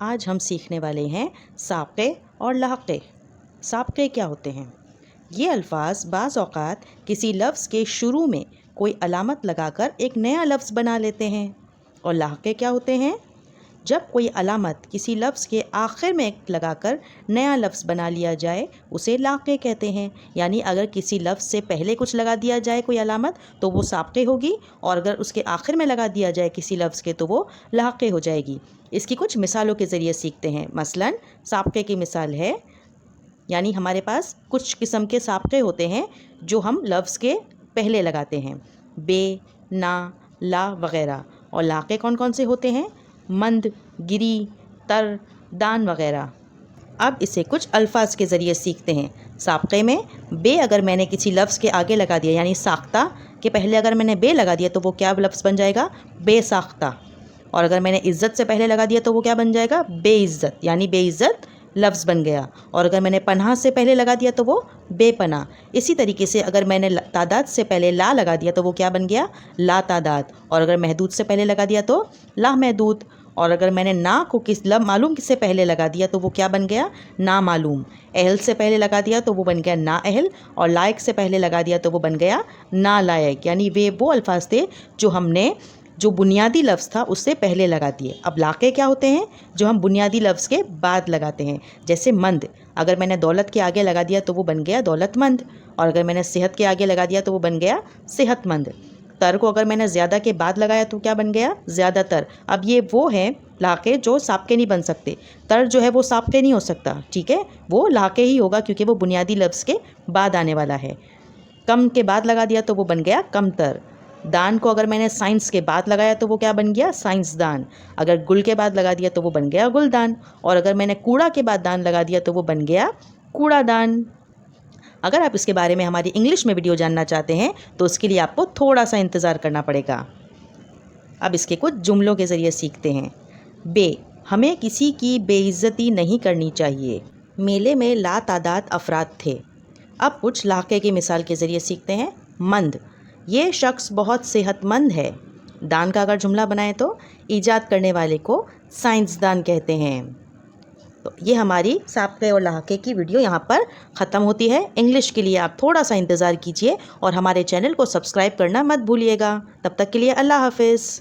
آج ہم سیکھنے والے ہیں سابقے اور لاحقے۔ سابقے کیا ہوتے ہیں؟ یہ الفاظ بعض اوقات کسی لفظ کے شروع میں کوئی علامت لگا کر ایک نیا لفظ بنا لیتے ہیں۔ اور لاحقے کیا ہوتے ہیں؟ جب کوئی علامت کسی لفظ کے آخر میں لگا کر نیا لفظ بنا لیا جائے اسے لاحقے کہتے ہیں۔ یعنی اگر کسی لفظ سے پہلے کچھ لگا دیا جائے کوئی علامت تو وہ سابقے ہوگی، اور اگر اس کے آخر میں لگا دیا جائے کسی لفظ کے تو وہ لاحقے ہو جائے گی۔ اس کی کچھ مثالوں کے ذریعے سیکھتے ہیں۔ مثلاً سابقے کی مثال ہے، یعنی ہمارے پاس کچھ قسم کے سابقے ہوتے ہیں جو ہم لفظ کے پہلے لگاتے ہیں، بے، نا، لا وغیرہ۔ اور لاحقے کون کون سے ہوتے ہیں؟ مند، گری، تر، دان وغیرہ۔ اب اسے کچھ الفاظ کے ذریعے سیکھتے ہیں۔ سابقے میں بے اگر میں نے کسی لفظ کے آگے لگا دیا، یعنی ساختہ کے پہلے اگر میں نے بے لگا دیا تو وہ کیا لفظ بن جائے گا؟ بے ساختہ۔ اور اگر میں نے عزت سے پہلے لگا دیا تو وہ کیا بن جائے گا؟ بے عزت، یعنی بے عزت لفظ بن گیا۔ اور اگر میں نے پناہ سے پہلے لگا دیا تو وہ بے پناہ۔ اسی طریقے سے اگر میں نے تعداد سے پہلے لا لگا دیا تو وہ کیا بن گیا؟ لا تعداد۔ اور اگر محدود سے پہلے لگا دیا تو لا محدود۔ اور اگر میں نے نا کو معلوم سے پہلے لگا دیا تو وہ کیا بن گیا؟ نا معلوم۔ اہل سے پہلے لگا دیا تو وہ بن گیا نا اہل، اور لائق سے پہلے لگا دیا تو وہ بن گیا نا لائق۔ یعنی وہ الفاظ تھے جو بنیادی لفظ تھا اس سے پہلے لگا دیے۔ اب لاحقے کیا ہوتے ہیں؟ جو ہم بنیادی لفظ کے بعد لگاتے ہیں۔ جیسے مند، اگر میں نے دولت کے آگے لگا دیا تو وہ بن گیا دولت مند، اور اگر میں نے صحت کے آگے لگا دیا تو وہ بن گیا صحت مند۔ تر کو اگر میں نے زیادہ کے بعد لگایا تو کیا بن گیا؟ زیادہ تر۔ اب یہ وہ ہیں لاحقے جو سابقے نہیں بن سکتے۔ تر جو ہے وہ سابقے نہیں ہو سکتا، ٹھیک ہے، وہ لاحقے ہی ہوگا کیونکہ وہ بنیادی لفظ کے بعد آنے والا ہے۔ کم کے بعد لگا دیا تو وہ بن گیا کم تر۔ دان کو اگر میں نے سائنس کے بعد لگایا تو وہ کیا بن گیا؟ سائنس دان۔ اگر گل کے بعد لگا دیا تو وہ بن گیا گل دان، اور اگر میں نے کوڑا کے بعد دان لگا دیا تو وہ بن گیا کوڑا دان۔ اگر آپ اس کے بارے میں ہماری انگلش میں ویڈیو جاننا چاہتے ہیں تو اس کے لیے آپ کو تھوڑا سا انتظار کرنا پڑے گا۔ اب اس کے کچھ جملوں کے ذریعے سیکھتے ہیں۔ بے، ہمیں کسی کی بے عزتی نہیں کرنی چاہیے۔ میلے میں لا تعداد افراد تھے۔ اب کچھ لاحقے کی مثال کے ذریعے سیکھتے ہیں۔ مند، یہ شخص بہت صحت مند ہے۔ دان کا اگر جملہ بنائیں تو ایجاد کرنے والے کو سائنسدان کہتے ہیں۔ تو یہ ہماری سابقے اور لاحقے کی ویڈیو یہاں پر ختم ہوتی ہے۔ انگلش کے لیے آپ تھوڑا سا انتظار کیجئے اور ہمارے چینل کو سبسکرائب کرنا مت بھولیے گا۔ تب تک کے لیے اللہ حافظ۔